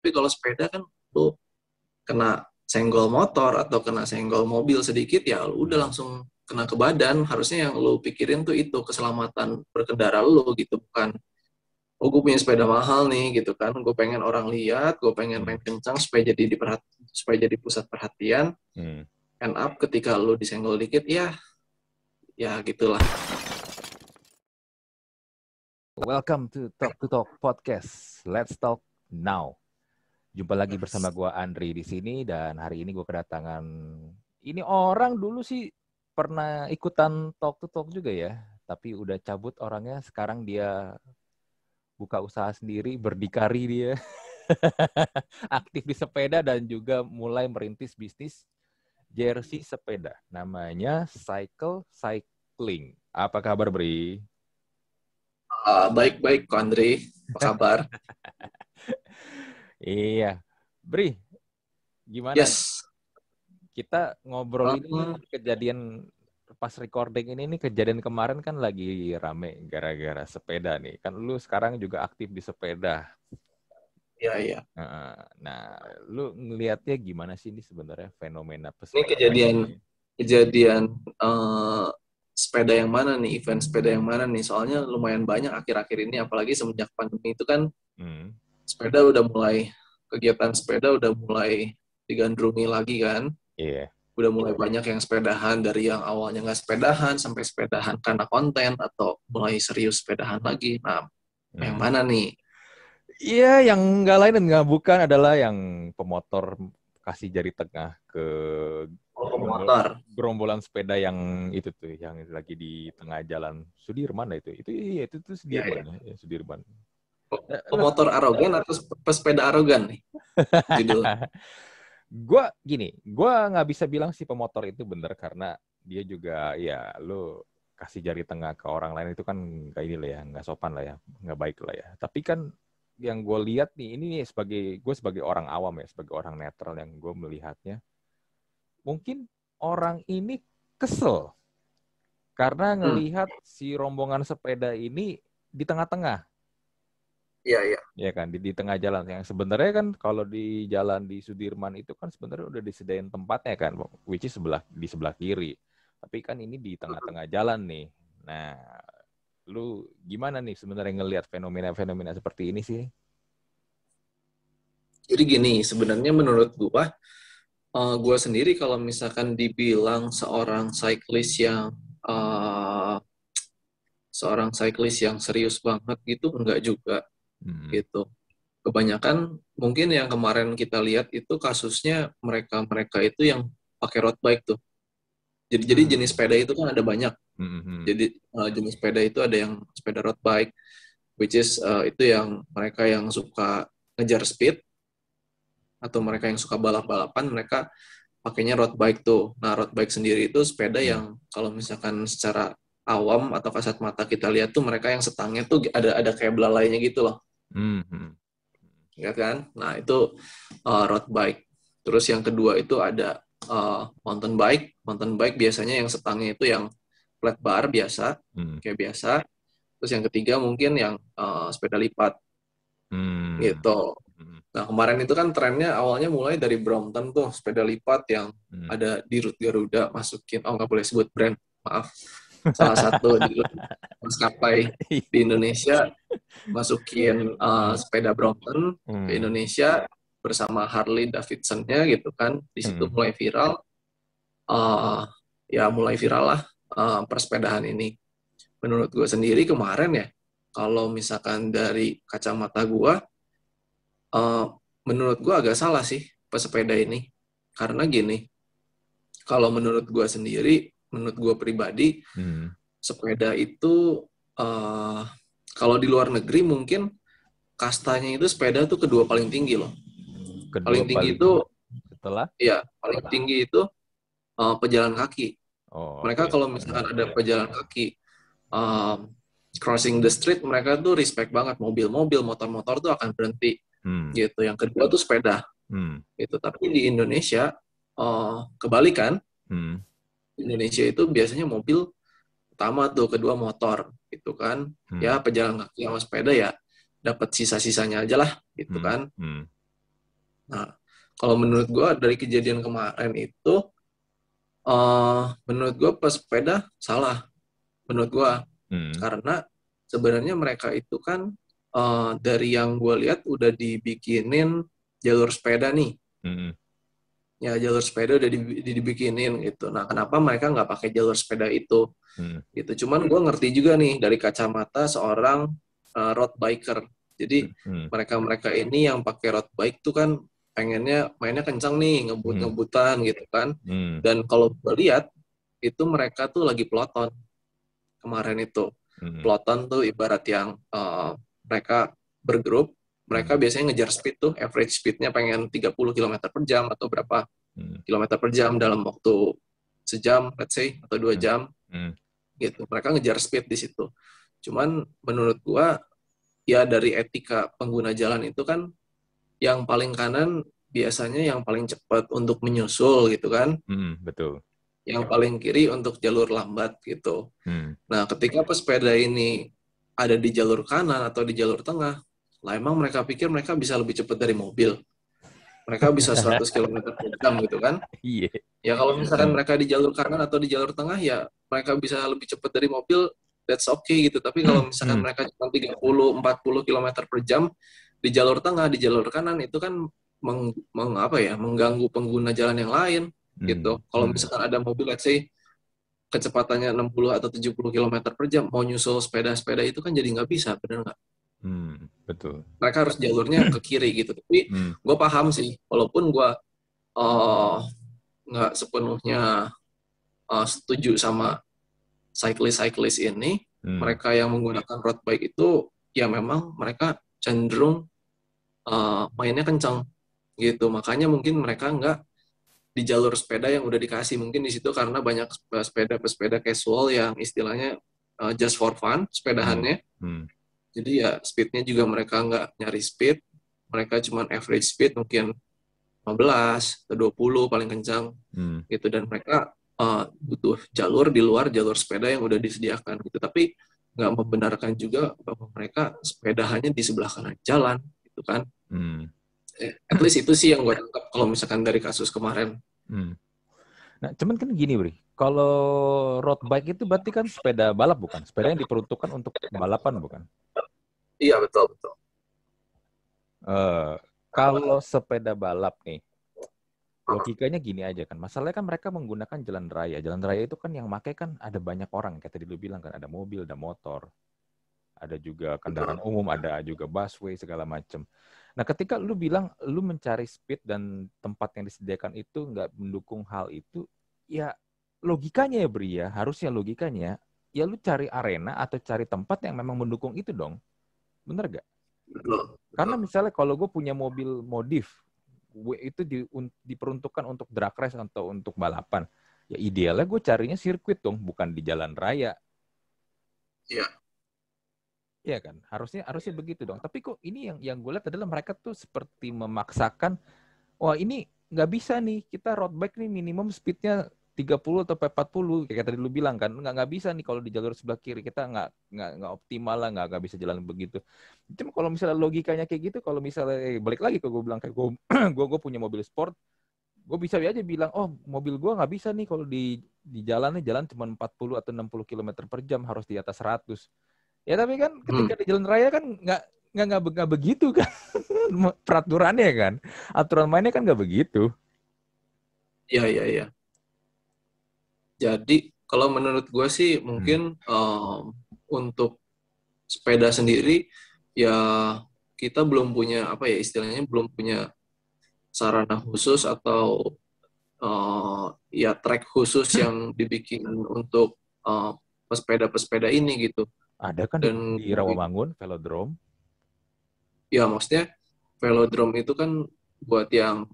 Tapi kalau sepeda kan lu kena senggol motor atau kena senggol mobil sedikit ya lu udah langsung kena ke badan. Harusnya yang lu pikirin tuh itu keselamatan berkendara lu gitu, bukan oh gue punya sepeda mahal nih gitu kan, gue pengen orang lihat, gue pengen main kencang supaya jadi pusat perhatian. End up ketika lu disenggol dikit ya gitulah. Welcome to Talk Podcast. Let's talk now. Jumpa lagi bersama gue Andri di sini, dan hari ini gue kedatangan ini orang dulu sih pernah ikutan Talk juga ya, tapi udah cabut orangnya. Sekarang dia buka usaha sendiri, berdikari dia. Aktif di sepeda dan juga mulai merintis bisnis jersey sepeda. Namanya Cycling. Apa kabar, Bri? Baik-baik, Ko Andri. Apa kabar? Iya. Bri, gimana? Yes. Kita ngobrol ini kejadian pas recording ini kejadian kemarin kan lagi rame gara-gara sepeda nih. Kan lu sekarang juga aktif di sepeda. Iya. Nah, lu ngelihatnya gimana sih ini sebenarnya fenomena Ini pesepeda? kejadian sepeda yang mana nih, event sepeda yang mana nih? Soalnya lumayan banyak akhir-akhir ini, apalagi semenjak pandemi itu kan kegiatan sepeda udah mulai digandrungi lagi kan. Iya. Udah mulai banyak yang sepedahan, dari yang awalnya nggak sepedahan sampai sepedahan karena konten atau mulai serius sepedahan lagi. Nah, yang mana nih? Iya, yang nggak lain dan nggak bukan adalah yang pemotor kasih jari tengah ke Motor. gerombolan sepeda yang itu tuh, yang lagi di tengah jalan Sudirman itu Sudirman ya, Sudirman. Pemotor arogan atau pesepeda arogan nih judulnya? Gue nggak bisa bilang si pemotor itu bener, karena dia juga ya lu kasih jari tengah ke orang lain itu kan kayak ini lah ya, nggak sopan lah ya, nggak baik lah ya. Tapi kan yang gue lihat nih, ini nih sebagai orang awam ya, sebagai orang netral yang gue melihatnya, mungkin orang ini kesel karena ngelihat si rombongan sepeda ini di tengah-tengah. Iya. Ya kan, di tengah jalan. Yang sebenarnya kan kalau di jalan di Sudirman itu kan sebenarnya udah disediain tempatnya kan, which is di sebelah kiri. Tapi kan ini di tengah-tengah jalan nih. Nah, lu gimana nih sebenarnya ngelihat fenomena-fenomena seperti ini sih? Jadi gini, sebenarnya menurut gua sendiri kalau misalkan dibilang seorang cyclist yang serius banget gitu, enggak juga gitu. Kebanyakan mungkin yang kemarin kita lihat itu kasusnya mereka itu yang pakai road bike tuh. Jadi jenis sepeda itu kan ada banyak. Jadi jenis sepeda itu ada yang sepeda road bike, which is itu yang mereka yang suka ngejar speed, atau mereka yang suka balap-balapan, mereka pakainya road bike tuh. Nah, road bike sendiri itu sepeda yang kalau misalkan secara awam atau kasat mata kita lihat tuh mereka yang setangnya tuh ada kayak belalainya gitu loh. Ya kan? Nah, itu road bike. Terus yang kedua itu ada mountain bike. Mountain bike biasanya yang setangnya itu yang flat bar biasa, kayak biasa. Terus yang ketiga mungkin yang sepeda lipat. Gitu. Nah, kemarin itu kan trennya awalnya mulai dari Brompton tuh, sepeda lipat yang ada di Rute Garuda, masukin, nggak boleh sebut brand, maaf. Salah satu di maskapai di Indonesia masukin sepeda Brompton ke Indonesia bersama Harley Davidson-nya gitu kan. Di situ mulai viral. Mulai viral lah persepedahan ini. Menurut gue sendiri kemarin ya, kalau misalkan dari kacamata gue, menurut gue agak salah sih pesepeda ini. Karena gini, kalau menurut gue sendiri, menurut gue pribadi, sepeda itu kalau di luar negeri mungkin kastanya itu sepeda tuh kedua paling tinggi loh. Paling tinggi itu setelah? Iya, paling tinggi itu pejalan kaki. Mereka kalau misalkan ada pejalan kaki crossing the street, mereka tuh respect banget, mobil-mobil, motor-motor tuh akan berhenti. Gitu. Yang kedua tuh sepeda. Gitu. Tapi di Indonesia kebalikan. Indonesia itu biasanya mobil pertama tuh, kedua motor gitu kan. Ya pejalan kaki sama sepeda ya dapat sisa-sisanya aja lah gitu kan. Kalau menurut gue dari kejadian kemarin itu, menurut gue pesepeda salah. Menurut gue karena sebenarnya mereka itu kan dari yang gue lihat udah dibikinin jalur sepeda nih. Ya jalur sepeda udah dibikinin gitu. Nah kenapa mereka nggak pakai jalur sepeda itu? Gitu. Cuman gue ngerti juga nih dari kacamata seorang road biker. Jadi mereka ini yang pakai road bike tuh kan pengennya mainnya kencang nih, ngebut-ngebutan gitu kan. Dan kalau gue lihat itu mereka tuh lagi peloton kemarin itu. Peloton tuh ibarat yang mereka bergrup, mereka biasanya ngejar speed tuh, average speednya pengen 30 km per jam atau berapa kilometer per jam dalam waktu sejam, let's say, atau 2 jam. Gitu. Mereka ngejar speed di situ. Cuman menurut gua, ya dari etika pengguna jalan itu kan, yang paling kanan biasanya yang paling cepat untuk menyusul gitu kan. Betul. Yang paling kiri untuk jalur lambat gitu. Nah, ketika pesepeda ini ada di jalur kanan atau di jalur tengah, lah emang mereka pikir mereka bisa lebih cepat dari mobil. Mereka bisa 100 km per jam gitu kan. Iya. Ya kalau misalkan mereka di jalur kanan atau di jalur tengah, ya mereka bisa lebih cepat dari mobil, that's okay gitu. Tapi kalau misalkan mereka cuma 30-40 km per jam di jalur tengah, di jalur kanan, itu kan mengganggu pengguna jalan yang lain gitu. Kalau misalkan ada mobil, let's say, kecepatannya 60 atau 70 km per jam, mau nyusul sepeda-sepeda itu kan jadi nggak bisa, bener nggak? Betul. Mereka harus jalurnya ke kiri gitu. Tapi gue paham sih, walaupun gue nggak sepenuhnya setuju sama cyclist ini, mereka yang menggunakan road bike itu, ya memang mereka cenderung mainnya kencang gitu. Makanya mungkin mereka nggak di jalur sepeda yang udah dikasih. Mungkin di situ karena banyak sepeda casual yang istilahnya just for fun sepedahannya. Jadi ya speednya juga mereka nggak nyari speed, mereka cuma average speed mungkin 15 atau 20 paling kencang gitu, dan mereka butuh jalur di luar jalur sepeda yang udah disediakan gitu. Tapi nggak membenarkan juga bahwa mereka sepedahannya di sebelah kanan jalan gitu kan. At least itu sih yang gue tangkap kalau misalkan dari kasus kemarin. Nah, cuman kan gini, Bri. Kalau road bike itu berarti kan sepeda balap, bukan? Sepeda yang diperuntukkan untuk balapan, bukan? Iya, betul. Kalau sepeda balap nih, logikanya gini aja kan. Masalahnya kan mereka menggunakan jalan raya. Jalan raya itu kan yang pakai kan ada banyak orang. Kayak tadi lu bilang kan, ada mobil, ada motor. Ada juga kendaraan umum, ada juga busway, segala macam. Nah, ketika lu bilang lu mencari speed dan tempat yang disediakan itu nggak mendukung hal itu, ya logikanya ya Bri ya, harusnya logikanya, ya lu cari arena atau cari tempat yang memang mendukung itu dong. Bener gak? Betul. Karena misalnya kalau gue punya mobil modif, itu diperuntukkan untuk drag race atau untuk balapan, ya idealnya gue carinya sirkuit dong, bukan di jalan raya. Iya. Iya kan, harusnya begitu dong. Tapi kok ini yang gue lihat adalah mereka tuh seperti memaksakan, wah ini nggak bisa nih, kita road bike nih minimum speednya 30 atau 40, kayak tadi lu bilang kan, nggak bisa nih kalau di jalur sebelah kiri, kita nggak optimal lah, nggak bisa jalan begitu. Cuma kalau misalnya logikanya kayak gitu, kalau misalnya balik lagi ke gue bilang kayak gue punya mobil sport, gue bisa aja bilang, oh mobil gue nggak bisa nih kalau di jalan cuma 40 atau 60 km per jam, harus di atas 100. Ya tapi kan ketika di jalan raya kan nggak begitu kan peraturannya kan, aturan mainnya kan nggak begitu. Iya. Jadi kalau menurut gue sih mungkin untuk sepeda sendiri ya kita belum punya istilahnya belum punya sarana khusus atau ya track khusus yang dibikin untuk pesepeda ini gitu. Ada kan Dan di Rawamangun velodrome. Ya maksudnya velodrome itu kan buat yang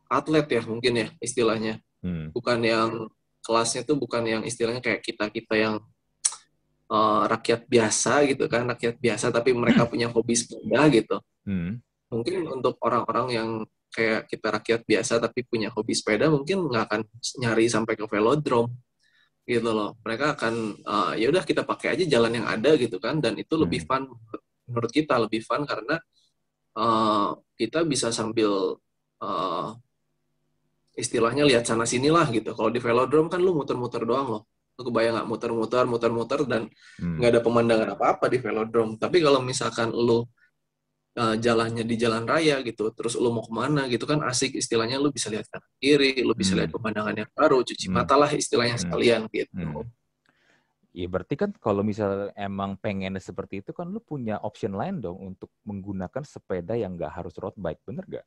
atlet ya mungkin ya istilahnya. Bukan yang kelasnya tuh bukan yang istilahnya kayak kita yang rakyat biasa gitu kan, rakyat biasa tapi mereka punya hobi sepeda gitu. Mungkin untuk orang-orang yang kayak kita rakyat biasa tapi punya hobi sepeda mungkin nggak akan nyari sampai ke velodrome gitu loh. Mereka akan ya udah kita pakai aja jalan yang ada gitu kan, dan itu lebih fun menurut kita, lebih fun karena kita bisa sambil istilahnya lihat sana sinilah gitu. Kalau di velodrome kan lu muter-muter doang loh. Lu kebayang nggak muter-muter dan nggak ada pemandangan apa-apa di velodrome. Tapi kalau misalkan lu jalannya di jalan raya gitu, terus lu mau kemana gitu kan asik, istilahnya lu bisa lihat kanan kiri, lu bisa lihat pemandangan yang baru, cuci mata lah istilahnya sekalian gitu. Iya berarti kan kalau misalnya emang pengennya seperti itu kan lu punya option lain dong untuk menggunakan sepeda yang nggak harus road bike, bener nggak?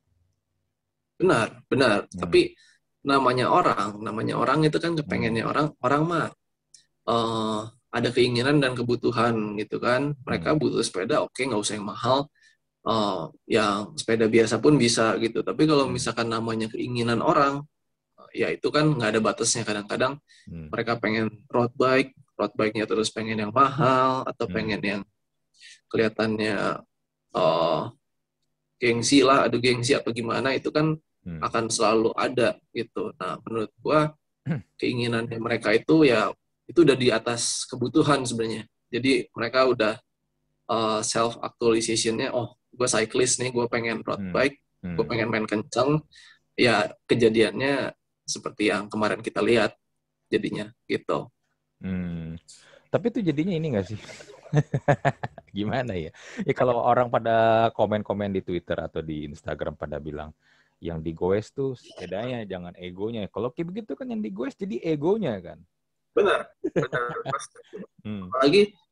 Benar. Tapi namanya orang itu kan kepengennya orang mah ada keinginan dan kebutuhan gitu kan. Mereka butuh sepeda, oke, nggak usah yang mahal, yang sepeda biasa pun bisa gitu. Tapi kalau misalkan namanya keinginan orang, ya itu kan nggak ada batasnya. Kadang-kadang mereka pengen road bike-nya terus pengen yang mahal atau pengen yang kelihatannya gengsi lah, adu gengsi atau gimana, itu kan akan selalu ada gitu. Nah, menurut gua keinginannya mereka itu ya itu udah di atas kebutuhan sebenarnya. Jadi mereka udah self actualization-nya, oh, gue cyclist nih, gue pengen road bike, gue pengen main kencang. Ya kejadiannya seperti yang kemarin kita lihat jadinya gitu. Tapi itu jadinya ini nggak sih? Gimana ya? Ya kalau orang pada komen-komen di Twitter atau di Instagram pada bilang yang digoes tuh sepedanya, jangan egonya. Kalau kayak begitu kan yang digoes jadi egonya kan? Benar.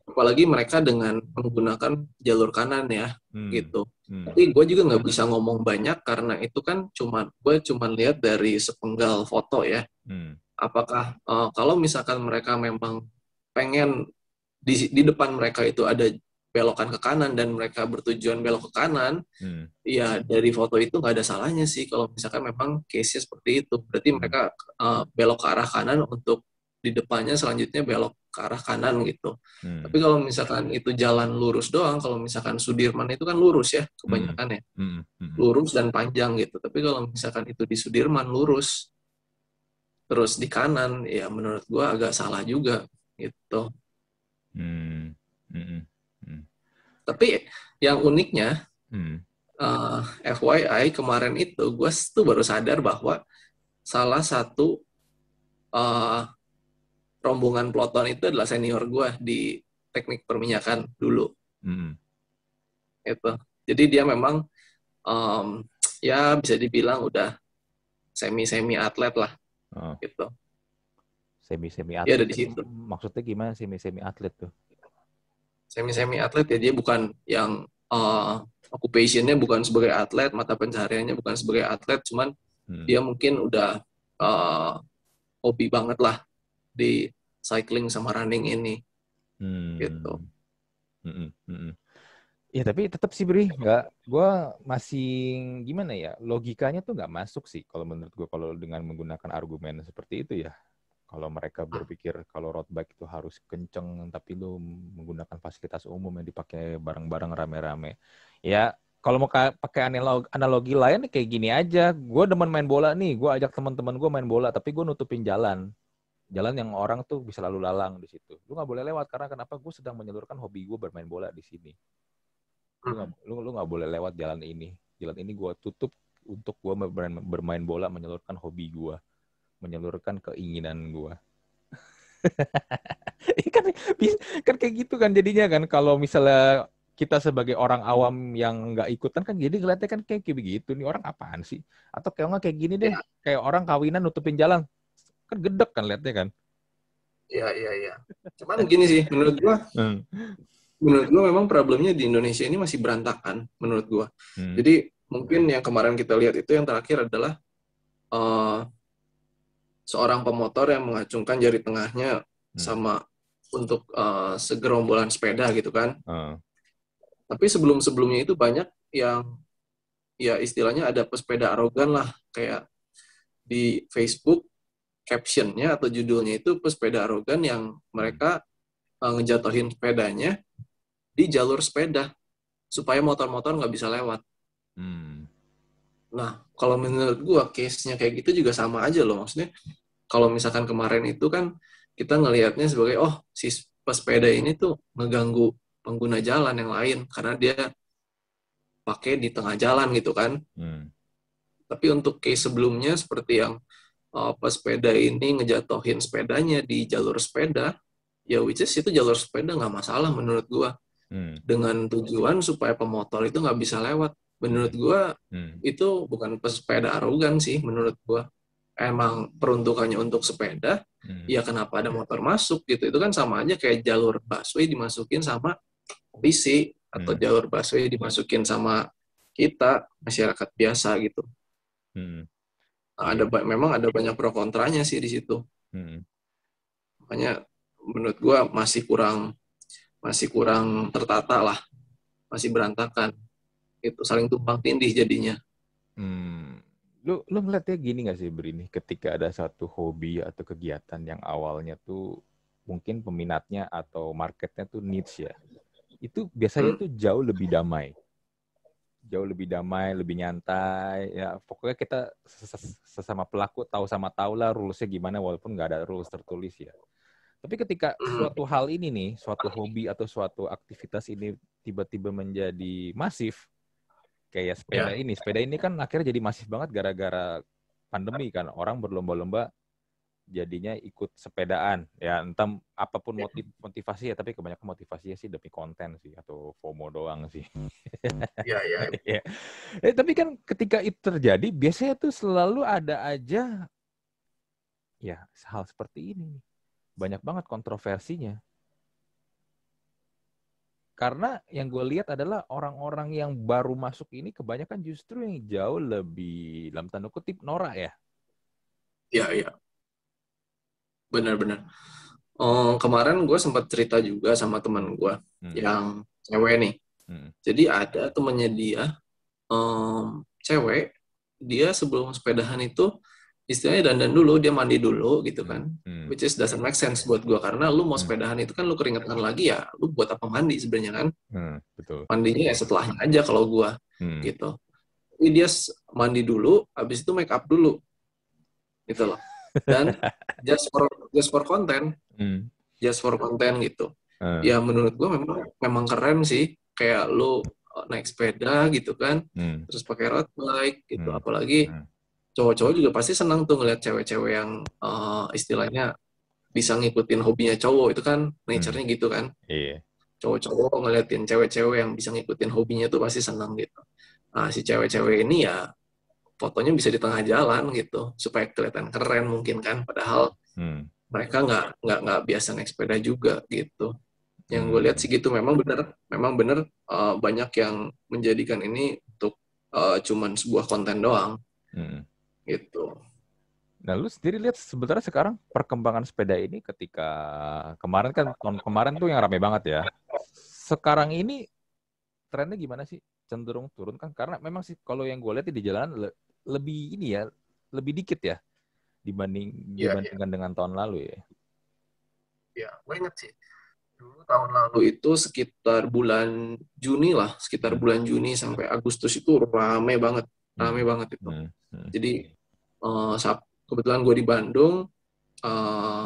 Apalagi mereka dengan menggunakan jalur kanan ya, gitu. Tapi gue juga nggak bisa ngomong banyak karena itu kan gue cuma lihat dari sepenggal foto ya. Apakah kalau misalkan mereka memang pengen di depan mereka itu ada belokan ke kanan dan mereka bertujuan belok ke kanan, ya dari foto itu nggak ada salahnya sih kalau misalkan memang case-nya seperti itu. Berarti mereka belok ke arah kanan untuk di depannya selanjutnya belok ke arah kanan gitu. Tapi kalau misalkan itu jalan lurus doang, kalau misalkan Sudirman itu kan lurus ya kebanyakan ya, lurus dan panjang gitu. Tapi kalau misalkan itu di Sudirman lurus terus di kanan, ya menurut gua agak salah juga gitu. Tapi yang uniknya, FYI kemarin itu gue tuh baru sadar bahwa salah satu rombongan peloton itu adalah senior gue di teknik perminyakan dulu. Itu. Jadi dia memang ya bisa dibilang udah semi atlet lah. Gitu. Semi atlet. Dia ada di situ. Maksudnya gimana semi atlet tuh? Semi atlet ya, dia bukan yang occupation-nya bukan sebagai atlet, mata pencahariannya bukan sebagai atlet, cuman dia mungkin udah hobi banget lah di cycling sama running ini. Gitu. Ya tapi tetap sih Bri, gue masih gimana ya, logikanya tuh nggak masuk sih kalau menurut gue kalau dengan menggunakan argumen seperti itu ya. Kalau mereka berpikir kalau road bike itu harus kenceng, tapi lu menggunakan fasilitas umum yang dipakai bareng-bareng rame-rame. Ya, kalau mau pakai analogi lain kayak gini aja. Gue demen main bola nih, gue ajak teman-teman gue main bola, tapi gue nutupin jalan yang orang tuh bisa lalu lalang di situ. Lu nggak boleh lewat karena kenapa? Gue sedang menyalurkan hobi gue bermain bola di sini. Lu nggak boleh lewat jalan ini. Jalan ini gue tutup untuk gue bermain bola, menyalurkan hobi gue, menyalurkan keinginan gue. kan kayak gitu kan jadinya kan kalau misalnya kita sebagai orang awam yang nggak ikutan kan jadi ngeliatnya kan kayak begitu nih orang apaan sih, atau kayak gini deh kayak orang kawinan nutupin jalan kan gedek kan liatnya kan. Iya. Cuman gini sih menurut gua memang problemnya di Indonesia ini masih berantakan menurut gua. Jadi mungkin yang kemarin kita lihat itu yang terakhir adalah seorang pemotor yang mengacungkan jari tengahnya sama untuk segerombolan sepeda gitu kan. Tapi sebelumnya itu banyak yang ya istilahnya ada pesepeda arogan lah, kayak di Facebook captionnya atau judulnya itu pesepeda arogan yang mereka ngejatuhin sepedanya di jalur sepeda supaya motor-motor nggak bisa lewat. Nah, kalau menurut gua case-nya kayak gitu juga sama aja loh. Maksudnya kalau misalkan kemarin itu kan kita ngelihatnya sebagai si pesepeda ini tuh ngeganggu pengguna jalan yang lain karena dia pakai di tengah jalan gitu kan. Tapi untuk case sebelumnya seperti yang pesepeda ini ngejatohin sepedanya di jalur sepeda, ya which is itu jalur sepeda nggak masalah menurut gua. Dengan tujuan supaya pemotor itu nggak bisa lewat. Menurut gua itu bukan pesepeda arogan sih menurut gua. Emang peruntukannya untuk sepeda, ya kenapa ada motor masuk gitu. Itu kan sama aja kayak jalur busway dimasukin sama polisi atau jalur busway dimasukin sama kita masyarakat biasa gitu. Memang ada banyak pro kontranya sih di situ. Makanya menurut gua masih kurang tertata lah, masih berantakan. Itu saling tumpang tindih jadinya. Lu ngeliatnya gini nggak sih Brini, ketika ada satu hobi atau kegiatan yang awalnya tuh mungkin peminatnya atau marketnya tuh niche ya, itu biasanya tuh jauh lebih damai, lebih nyantai ya, pokoknya kita sesama pelaku tahu lah rulesnya gimana walaupun nggak ada rules tertulis ya. Tapi ketika suatu hal ini nih, suatu hobi atau suatu aktivitas ini tiba-tiba menjadi masif, kayak sepeda ini kan akhirnya jadi masif banget gara-gara pandemi kan, orang berlomba-lomba jadinya ikut sepedaan ya, entah apapun motivasi ya, tapi kebanyakan motivasinya sih demi konten sih atau FOMO doang sih. Iya. Tapi kan ketika itu terjadi biasanya tuh selalu ada aja ya hal seperti ini, banyak banget kontroversinya. Karena yang gue lihat adalah orang-orang yang baru masuk ini kebanyakan justru yang jauh lebih, dalam tanda kutip, norak ya. Iya. Benar-benar. Kemarin gue sempat cerita juga sama teman gue yang cewek nih. Jadi ada temennya dia, cewek, dia sebelum sepedahan itu istilahnya dandan dulu, dia mandi dulu gitu kan. Which is doesn't make sense buat gue, karena lu mau sepedahan itu kan lu keringetan lagi ya, lu buat apa mandi sebenarnya kan? Betul. Mandinya ya setelahnya aja kalau gue gitu. Jadi dia mandi dulu, habis itu make up dulu gitu loh. Dan just for content, gitu. Ya menurut gue memang keren sih, kayak lu naik sepeda gitu kan, terus pakai road bike gitu. Apalagi cowok-cowok juga pasti senang tuh ngeliat cewek-cewek yang istilahnya bisa ngikutin hobinya cowok, itu kan nature-nya gitu kan. Cowok-cowok ngeliatin cewek-cewek yang bisa ngikutin hobinya tuh pasti senang gitu. Nah si cewek-cewek ini ya fotonya bisa di tengah jalan gitu supaya kelihatan keren mungkin kan, padahal mereka nggak biasa naik sepeda juga gitu. Yang gue lihat sih gitu, memang benar banyak yang menjadikan ini untuk cuman sebuah konten doang gitu. Nah, lu sendiri lihat sebenarnya sekarang perkembangan sepeda ini, ketika kemarin kan, tahun kemarin tuh yang rame banget ya. Sekarang ini trennya gimana sih? Cenderung turun kan? Karena memang sih kalau yang gue lihat di jalanan lebih ini ya, lebih dikit ya dibandingkan dengan tahun lalu ya. Ya, gue inget sih. Dulu tahun lalu itu sekitar bulan Juni sampai Agustus itu rame banget itu. Jadi kebetulan gue di Bandung,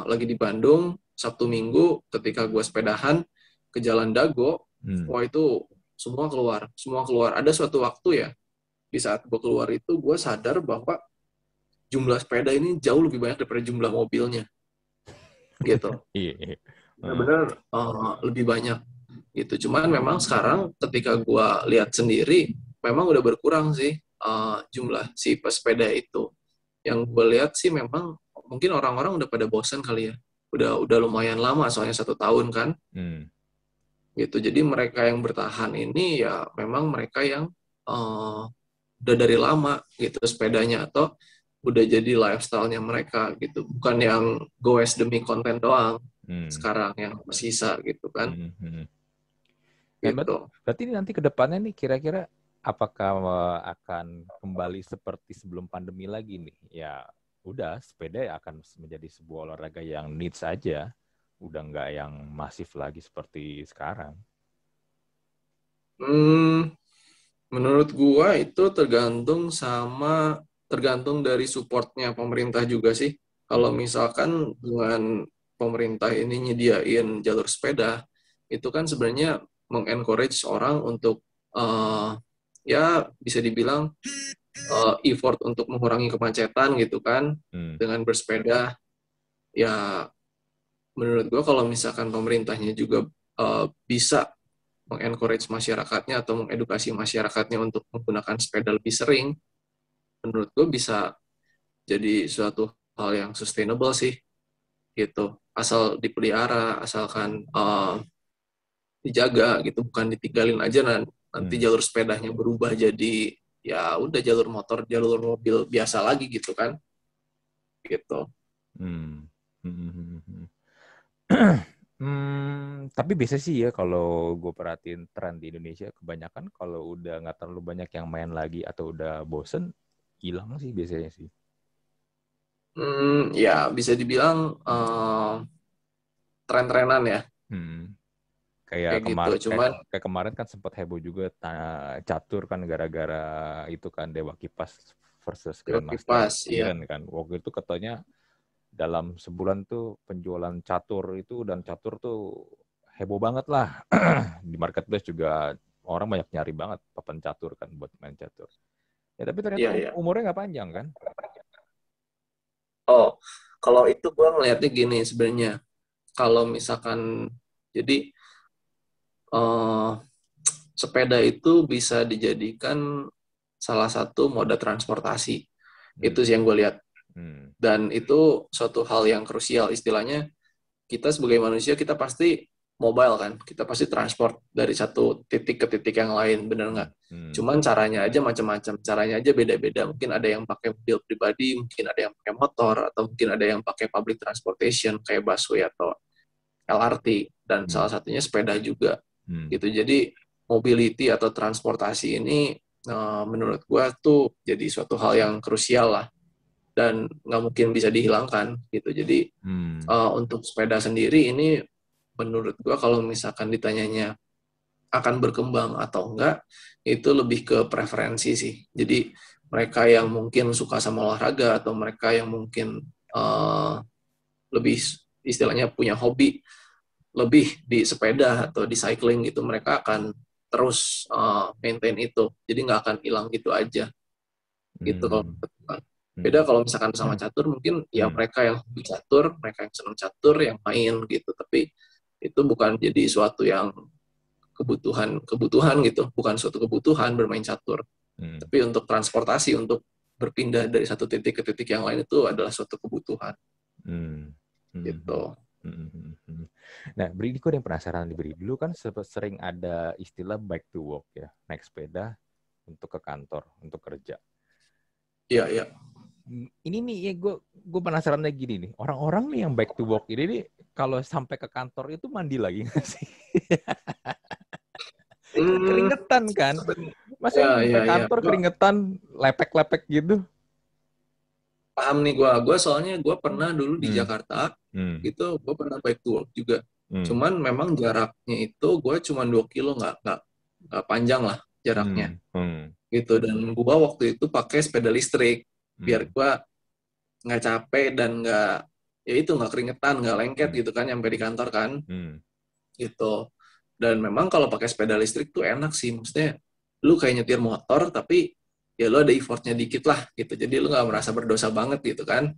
lagi di Bandung, Sabtu Minggu ketika gue sepedahan ke Jalan Dago, wah itu semua keluar. Ada suatu waktu ya, di saat gue keluar itu gue sadar bahwa jumlah sepeda ini jauh lebih banyak daripada jumlah mobilnya, gitu. Benar-benar lebih banyak gitu. Cuman memang sekarang ketika gue lihat sendiri, memang udah berkurang sih jumlah si pesepeda itu. Yang gue lihat sih memang mungkin orang-orang udah pada bosan kali ya. Udah lumayan lama, soalnya 1 tahun kan. Gitu. Jadi mereka yang bertahan ini ya memang mereka yang udah dari lama gitu sepedanya, atau udah jadi lifestyle-nya mereka gitu. Bukan yang goes demi konten doang sekarang yang tersisa gitu kan. Gitu. Berarti ini nanti ke depannya nih kira-kira apakah akan kembali seperti sebelum pandemi lagi nih? Ya udah, sepeda akan menjadi sebuah olahraga yang needs aja. Udah nggak yang masif lagi seperti sekarang. Menurut gua itu tergantung dari supportnya pemerintah juga sih. Kalau misalkan dengan pemerintah ini nyediain jalur sepeda, itu kan sebenarnya mengencourage orang untuk ya bisa dibilang effort untuk mengurangi kemacetan gitu kan dengan bersepeda. Ya menurut gue kalau misalkan pemerintahnya juga bisa mengencourage masyarakatnya atau mengedukasi masyarakatnya untuk menggunakan sepeda lebih sering, menurut gue bisa jadi suatu hal yang sustainable sih gitu. Asal dipelihara, asalkan dijaga gitu, bukan ditinggalin aja nanti jalur sepedanya berubah jadi ya udah jalur motor, jalur mobil biasa lagi gitu kan. Gitu. Tapi biasa sih ya kalau gue perhatiin tren di Indonesia, kebanyakan kalau udah nggak terlalu banyak yang main lagi atau udah bosen, hilang sih biasanya sih. Ya bisa dibilang tren-trenan ya. Kayak gitu. Cuman kayak kemarin kan sempat heboh juga catur kan gara-gara itu kan Dewa Kipas versus Grandmaster. Iya kan. Waktu itu katanya dalam sebulan tuh penjualan catur itu dan catur tuh heboh banget lah. Di marketplace juga orang banyak nyari banget papan catur kan buat main catur. Ya tapi ternyata umurnya nggak panjang kan? Oh, kalau itu gue ngelihatnya gini sebenarnya. Kalau misalkan jadi sepeda itu bisa dijadikan salah satu moda transportasi. Itu sih yang gue lihat. Dan itu suatu hal yang krusial. Istilahnya kita sebagai manusia kita pasti mobile kan. Kita pasti transport dari satu titik ke titik yang lain, bener nggak? Cuman caranya aja macam-macam. Caranya aja beda-beda. Mungkin ada yang pakai mobil pribadi, mungkin ada yang pakai motor, atau mungkin ada yang pakai public transportation kayak busway atau LRT. Dan salah satunya sepeda juga. Gitu. Jadi mobility atau transportasi ini menurut gue tuh jadi suatu hal yang krusial lah dan nggak mungkin bisa dihilangkan gitu. Jadi untuk sepeda sendiri ini menurut gue kalau misalkan ditanyanya akan berkembang atau enggak, itu lebih ke preferensi sih. Jadi mereka yang mungkin suka sama olahraga atau mereka yang mungkin lebih istilahnya punya hobi lebih di sepeda atau di cycling gitu, mereka akan terus maintain itu. Jadi nggak akan hilang gitu aja. Gitu kalau beda kalau misalkan sama catur, mungkin ya mereka yang hobi catur, mereka yang senang catur, yang main gitu. Tapi itu bukan jadi suatu yang kebutuhan gitu, bukan suatu kebutuhan bermain catur. Tapi untuk transportasi, untuk berpindah dari satu titik ke titik yang lain itu adalah suatu kebutuhan. Gitu. Nah, Bri, gue yang penasaran nih, Bri. Dulu kan sering ada istilah bike to work ya, naik sepeda untuk ke kantor, untuk kerja. Iya, iya. Ini nih, ya gue penasaran lagi gini nih. Orang-orang nih yang bike to work ini nih, kalau sampai ke kantor itu mandi lagi nggak sih? Keringetan kan? Masa sampai kantor keringetan, lepek-lepek gitu? Paham nih gue soalnya gue pernah dulu di Jakarta gitu, gue pernah bike to work juga. Cuman memang jaraknya itu gue cuma 2 kilo, nggak panjang lah jaraknya gitu. Dan gue waktu itu pakai sepeda listrik biar gue nggak capek dan nggak keringetan, nggak lengket gitu kan nyampe di kantor kan gitu. Dan memang kalau pakai sepeda listrik tuh enak sih, maksudnya lu kayak nyetir motor tapi ya lu ada effortnya dikit lah gitu, jadi lu nggak merasa berdosa banget gitu kan,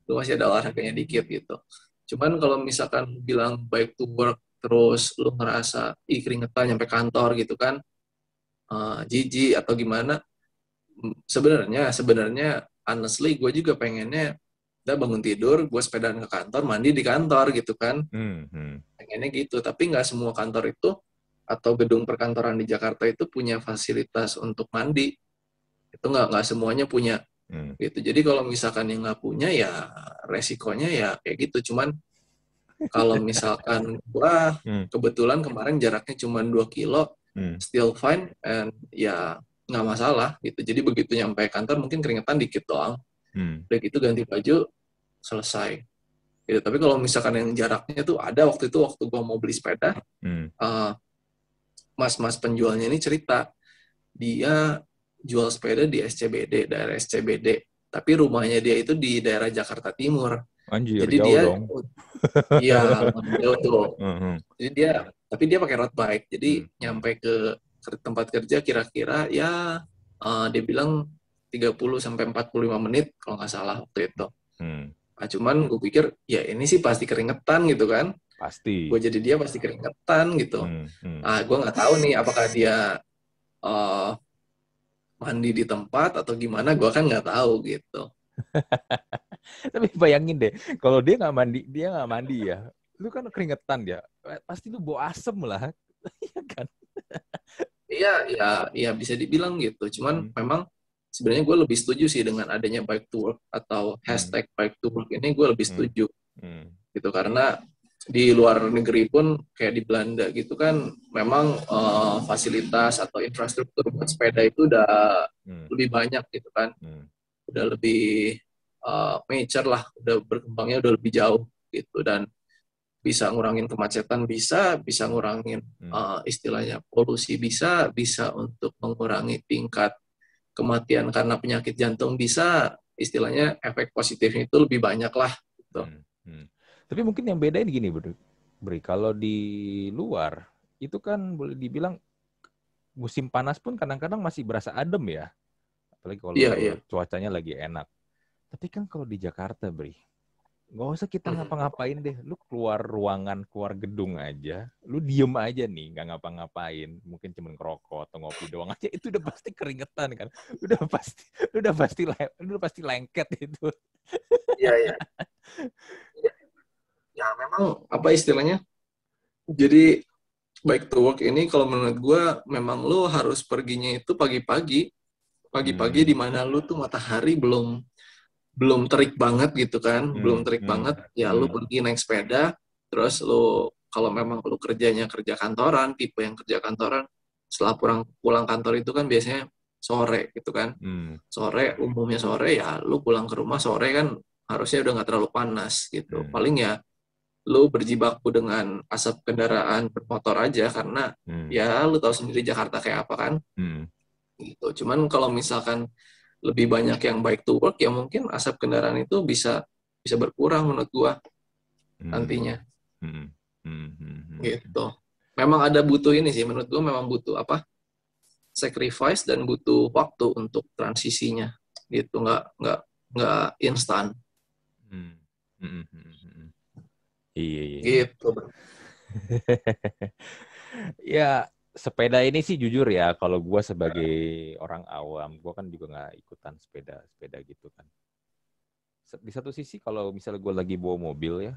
lu masih ada olahraganya dikit gitu. Cuman kalau misalkan bilang bike to work terus lu ngerasa keringetan nyampe kantor gitu kan, jijik atau gimana, sebenarnya honestly gue juga pengennya udah bangun tidur, gue sepedaan ke kantor, mandi di kantor gitu kan, pengennya gitu. Tapi nggak semua kantor itu atau gedung perkantoran di Jakarta itu punya fasilitas untuk mandi. Itu nggak semuanya punya gitu. Jadi kalau misalkan yang nggak punya ya resikonya ya kayak gitu. Cuman kalau misalkan gue kebetulan kemarin jaraknya cuma 2 kilo, still fine and ya nggak masalah gitu. Jadi begitu nyampe kantor mungkin keringetan dikit doang, udah gitu ganti baju selesai gitu. Tapi kalau misalkan yang jaraknya tuh ada, waktu gue mau beli sepeda, mas penjualnya ini cerita dia jual sepeda di SCBD, daerah SCBD, tapi rumahnya dia itu di daerah Jakarta Timur. Anjir, jadi jauh dia dong. Iya, jauh tuh. Jadi dia pakai road bike, jadi nyampe ke tempat kerja kira-kira ya dia bilang 30-45 menit kalau nggak salah waktu itu. Nah, cuman gue pikir ya ini sih pasti keringetan gitu kan. Pasti. Gue jadi dia pasti keringetan gitu. Nah, gue nggak tahu nih apakah dia mandi di tempat atau gimana, gue kan nggak tahu gitu. Tapi bayangin deh, kalau dia nggak mandi ya, lu kan keringetan ya, pasti lu bau asem lah, iya kan? Iya, bisa dibilang gitu. Cuman memang sebenarnya gue lebih setuju sih dengan adanya bike to work atau hashtag bike to work ini, gue lebih setuju gitu, karena di luar negeri pun kayak di Belanda gitu kan memang fasilitas atau infrastruktur buat sepeda itu udah lebih banyak gitu kan, udah lebih mature lah, udah berkembangnya udah lebih jauh gitu, dan bisa ngurangin kemacetan, bisa ngurangin istilahnya polusi, bisa untuk mengurangi tingkat kematian karena penyakit jantung, bisa istilahnya efek positifnya itu lebih banyak lah gitu. Tapi mungkin yang bedain gini, Bri, kalau di luar itu kan boleh dibilang musim panas pun kadang-kadang masih berasa adem ya, apalagi kalau cuacanya lagi enak. Tapi kan kalau di Jakarta, Bri, nggak usah kita ngapa-ngapain deh. Lu keluar ruangan, keluar gedung aja, lu diem aja nih, nggak ngapa-ngapain. Mungkin cuma ngerokok atau ngopi doang aja, itu udah pasti keringetan kan. Udah pasti lengket itu. Iya. Ya memang apa istilahnya? Jadi bike to work ini kalau menurut gue memang lu harus perginya itu pagi-pagi di mana lu tuh matahari belum terik banget gitu kan, belum terik banget, ya lu pergi naik sepeda, terus lu kalau memang lu kerjanya kerja kantoran, tipe yang kerja kantoran, setelah pulang kantor itu kan biasanya sore gitu kan, umumnya sore, ya lu pulang ke rumah sore kan harusnya udah nggak terlalu panas gitu, paling ya lu berjibaku dengan asap kendaraan bermotor aja, karena ya lu tahu sendiri Jakarta kayak apa kan, gitu. Cuman kalau misalkan lebih banyak yang bike to work, ya mungkin asap kendaraan itu bisa berkurang menurut gua nantinya. Gitu. Memang ada butuh ini sih, menurut gua memang butuh apa? Sacrifice dan butuh waktu untuk transisinya. Gitu, nggak instan. Iya. Gitu. Ya, sepeda ini sih jujur ya, kalau gue sebagai orang awam, gue kan juga nggak ikutan sepeda gitu kan. Di satu sisi kalau misalnya gue lagi bawa mobil ya,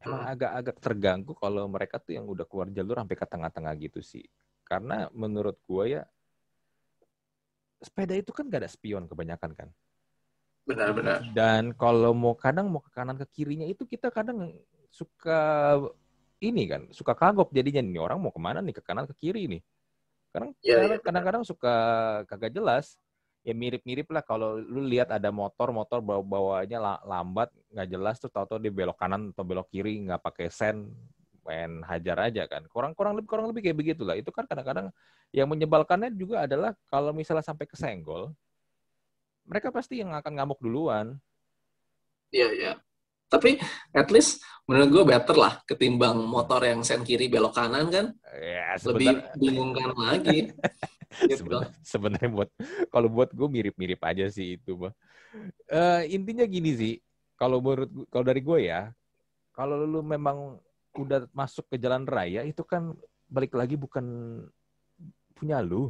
emang agak-agak terganggu kalau mereka tuh yang udah keluar jalur sampai ke tengah-tengah gitu sih. Karena menurut gue ya, sepeda itu kan gak ada spion kebanyakan kan. Benar-benar. Dan kalau kadang mau ke kanan ke kirinya itu kita kadang suka kagok jadinya, nih orang mau kemana nih, ke kanan ke kiri nih. Kadang-kadang suka kagak jelas. Ya mirip-mirip lah kalau lu lihat ada motor bawanya lambat, nggak jelas tuh, tahu-tahu dia belok kanan atau belok kiri nggak pakai sen, main hajar aja kan. Kurang lebih kayak begitulah. Itu kan kadang-kadang yang menyebalkannya juga adalah kalau misalnya sampai kesenggol, mereka pasti yang akan ngamuk duluan. Iya. Tapi at least menurut gue better lah ketimbang motor yang sen kiri belok kanan kan. Ya, lebih bingungkan lagi. Gitu. Sebenarnya kalau buat gue mirip-mirip aja sih itu, Bang. Intinya gini sih, kalau dari gue ya, kalau lu memang udah masuk ke jalan raya itu kan balik lagi bukan punya lu.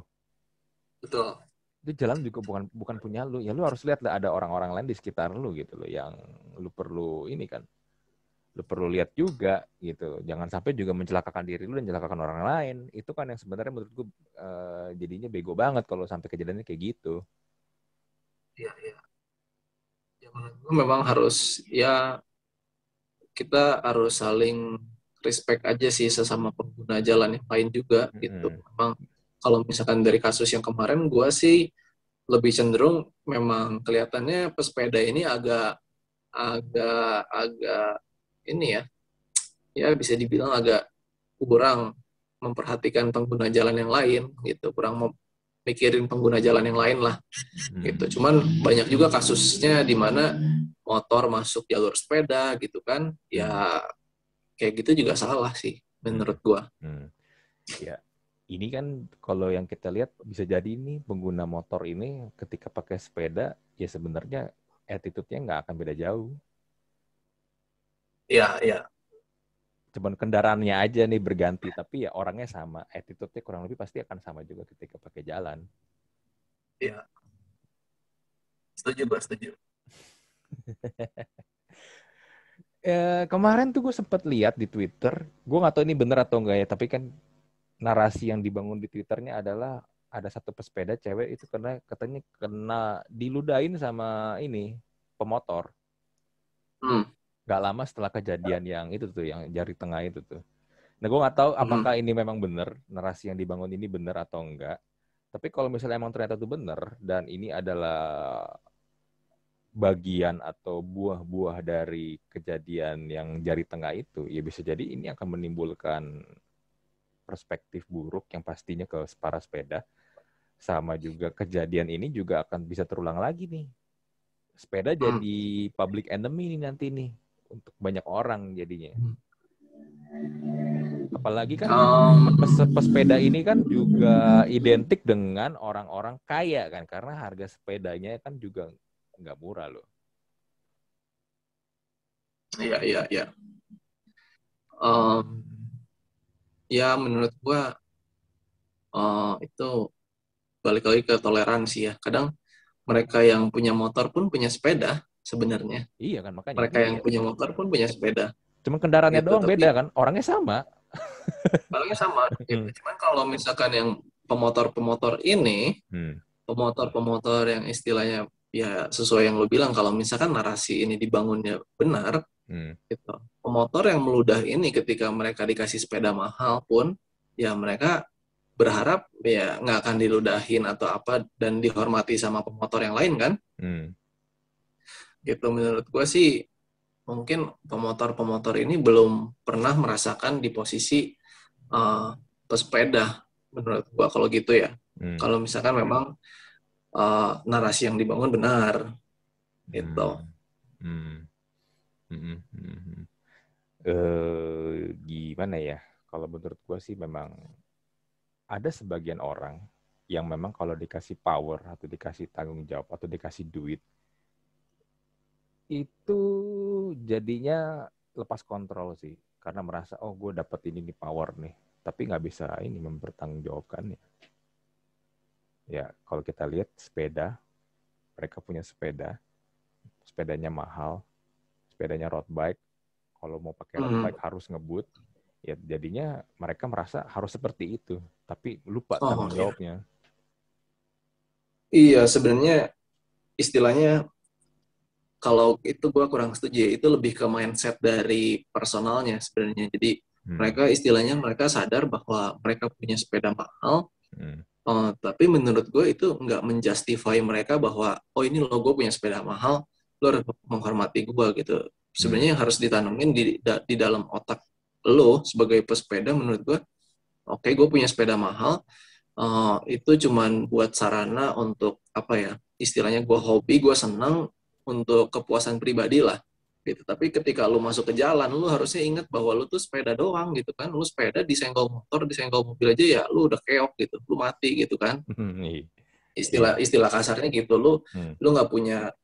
Betul. Itu jalan juga bukan punya lu. Ya lu harus lihat lah ada orang-orang lain di sekitar lu gitu loh, yang lu perlu ini kan. Lu perlu lihat juga gitu. Jangan sampai juga mencelakakan diri lu dan mencelakakan orang lain. Itu kan yang sebenarnya menurut gue jadinya bego banget kalau sampai kejadiannya kayak gitu. Iya. Ya, menurut gue memang harus, ya kita harus saling respect aja sih sesama pengguna jalan yang lain juga gitu. Memang kalau misalkan dari kasus yang kemarin, gue sih lebih cenderung memang kelihatannya pesepeda ini agak ini ya bisa dibilang agak kurang memperhatikan pengguna jalan yang lain gitu, kurang mikirin pengguna jalan yang lain lah gitu. Cuman banyak juga kasusnya di mana motor masuk jalur sepeda gitu kan, ya kayak gitu juga salah sih menurut gua. Ya ini kan kalau yang kita lihat bisa jadi ini pengguna motor ini ketika pakai sepeda ya sebenarnya attitude-nya nggak akan beda jauh. Iya, iya. Cuman kendaraannya aja nih berganti, tapi ya orangnya sama. Attitude-nya kurang lebih pasti akan sama juga ketika pakai jalan. Iya. Setuju, Bang, setuju. Kemarin tuh gue sempat lihat di Twitter, gue nggak tahu ini bener atau enggak ya, tapi kan narasi yang dibangun di Twitternya adalah ada satu pesepeda cewek itu katanya kena diludahin sama ini pemotor. Gak lama setelah kejadian yang itu tuh, yang jari tengah itu tuh. Nah, gue nggak tahu apakah ini memang benar, narasi yang dibangun ini benar atau enggak. Tapi kalau misalnya emang ternyata itu benar, dan ini adalah bagian atau buah-buah dari kejadian yang jari tengah itu, ya bisa jadi ini akan menimbulkan perspektif buruk yang pastinya ke para sepeda. Sama juga kejadian ini juga akan bisa terulang lagi nih. Sepeda jadi public enemy nih nanti nih, untuk banyak orang jadinya. Apalagi kan pesepeda ini kan juga identik dengan orang-orang kaya kan, karena harga sepedanya kan juga nggak murah loh. Iya, iya, iya. Ya menurut gua itu balik lagi ke toleransi ya. Kadang mereka yang punya motor pun punya sepeda sebenarnya. Iya kan, makanya Mereka yang punya motor pun punya sepeda. Cuman kendaraannya Gitu. doang beda Tapi kan, orangnya sama. palingnya sama. Gitu. Cuman kalau misalkan yang pemotor-pemotor ini, pemotor-pemotor yang istilahnya ya sesuai yang lo bilang, kalau misalkan narasi ini dibangunnya benar, gitu. Pemotor yang meludah ini ketika mereka dikasih sepeda mahal pun, ya mereka berharap ya nggak akan diludahin atau apa dan dihormati sama pemotor yang lain kan. Gitu menurut gue sih mungkin pemotor-pemotor ini belum pernah merasakan di posisi pesepeda menurut gue kalau gitu ya. Kalau misalkan memang narasi yang dibangun benar gitu. Gimana ya? Kalau menurut gue sih memang ada sebagian orang yang memang kalau dikasih power atau dikasih tanggung jawab atau dikasih duit itu jadinya lepas kontrol sih, karena merasa oh gue dapet ini nih power nih, tapi nggak bisa ini mempertanggungjawabkannya. Ya kalau kita lihat sepeda, mereka punya sepeda, sepedanya mahal, sepedanya road bike, kalau mau pakai road bike harus ngebut, ya jadinya mereka merasa harus seperti itu, tapi lupa tanggung jawabnya. Iya, sebenarnya istilahnya kalau itu gue kurang setuju, itu lebih ke mindset dari personalnya sebenarnya. Jadi mereka istilahnya mereka sadar bahwa mereka punya sepeda mahal, tapi menurut gue itu nggak menjustify mereka bahwa oh ini lo gue punya sepeda mahal, lo harus menghormati gue gitu. Sebenarnya yang harus ditanamin di dalam otak lo sebagai pesepeda menurut gue, oke, gue punya sepeda mahal, itu cuman buat sarana untuk apa ya, istilahnya gue hobi, gue senang untuk kepuasan pribadi lah gitu. Tapi ketika lu masuk ke jalan, lu harusnya ingat bahwa lu tuh sepeda doang gitu kan. Lu sepeda disenggol motor, disenggol mobil aja ya lu udah keok gitu, lu mati gitu kan. Istilah kasarnya gitu. Lu nggak punya,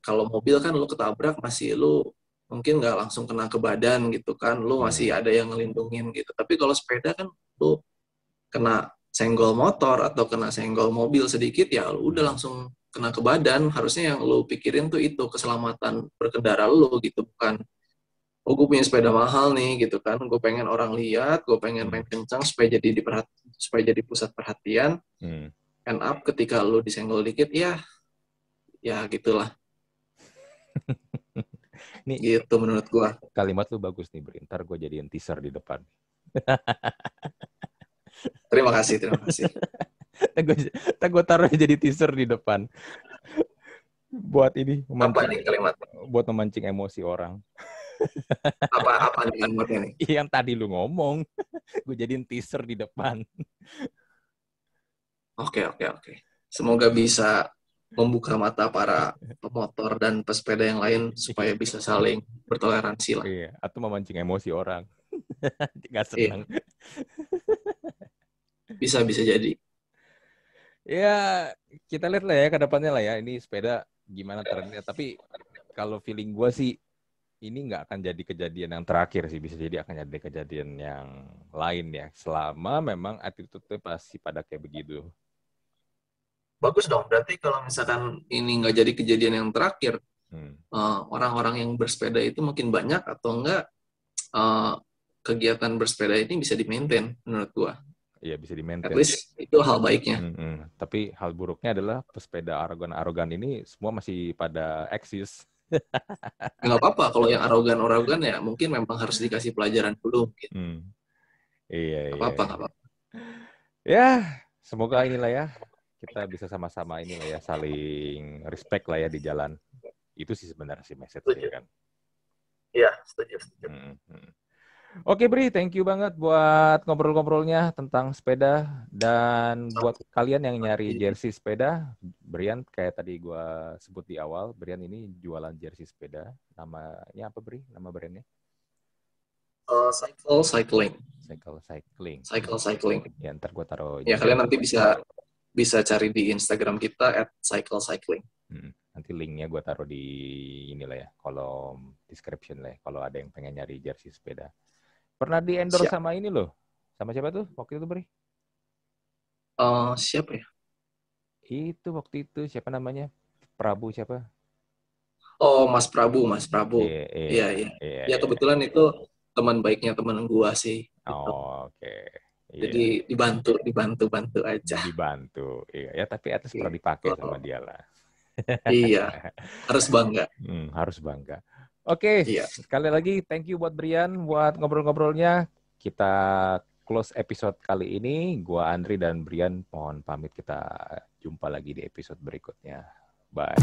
kalau mobil kan lu ketabrak masih lu mungkin nggak langsung kena ke badan gitu kan, lu masih ada yang ngelindungin gitu. Tapi kalau sepeda kan lu kena senggol motor atau kena senggol mobil sedikit ya lu udah langsung kena ke badan. Harusnya yang lu pikirin tuh itu keselamatan berkendara lu gitu, bukan oh gue punya sepeda mahal nih gitu kan, gue pengen orang lihat, gue pengen main kencang supaya jadi pusat perhatian. End up ketika lu disenggol dikit ya gitulah. Nih, gitu menurut gue. Kalimat lu bagus nih, Bri. Ntar gue jadiin teaser di depan. Terima kasih. Gue taruh jadi teaser di depan. Buat ini, Apa nih kalimat? buat memancing emosi orang. Apa nih kalimatnya nih? Yang tadi lu ngomong, gue jadiin teaser di depan. Oke. Semoga bisa membuka mata para pemotor dan pesepeda yang lain supaya bisa saling bertoleransi lah. Iya, atau memancing emosi orang. Gak senang. Bisa jadi. Ya, kita lihat lah ya ke depannya lah ya. Ini sepeda gimana trennya. Tapi kalau feeling gue sih, ini nggak akan jadi kejadian yang terakhir sih. Bisa jadi akan jadi kejadian yang lain ya. Selama memang attitude-nya pasti pada kayak begitu. Bagus dong. Berarti kalau misalkan ini nggak jadi kejadian yang terakhir, orang-orang yang bersepeda itu makin banyak atau enggak kegiatan bersepeda ini bisa di-maintain menurut gua. Iya, bisa At di-maintain. least itu hal baiknya. Tapi hal buruknya adalah pesepeda arogan-arogan ini semua masih pada eksis. Nggak apa-apa kalau yang arogan-arogan ya mungkin memang harus dikasih pelajaran dulu. Gitu. Iya, Nggak iya. apa-apa, nggak apa-apa. Ya, semoga inilah ya kita bisa sama-sama inilah ya saling respect lah ya di jalan. Itu sih sebenarnya sih message-nya kan. Iya, setuju. Oke Bri, thank you banget buat ngobrol-ngobrolnya tentang sepeda. Dan buat kalian yang nyari jersey sepeda, Brian kayak tadi gue sebut di awal, Brian ini jualan jersey sepeda. Namanya apa Bri? Nama brandnya? Cycle Cycling. Ya ntar gue taruh. Ya kalian nanti bisa cari di Instagram kita @cycle-cycling. Nanti linknya gue taruh di inilah ya, kolom description lah ya, kalau ada yang pengen nyari jersey sepeda. Pernah di-endorse sama ini loh. Sama siapa tuh waktu itu, Bri? Siapa ya? Itu waktu itu, siapa namanya? Prabu siapa? Oh, Mas Prabu. Iya. Ya kebetulan itu teman baiknya teman gua sih. Gitu. Oke. Jadi dibantu aja. Dibantu, iya. Ya tapi at least pernah dipakai sama dia lah. Iya, harus bangga. Harus bangga. Oke, sekali lagi thank you buat Brian buat ngobrol-ngobrolnya. Kita close episode kali ini. Gua Andri dan Brian mohon pamit, kita jumpa lagi di episode berikutnya. Bye.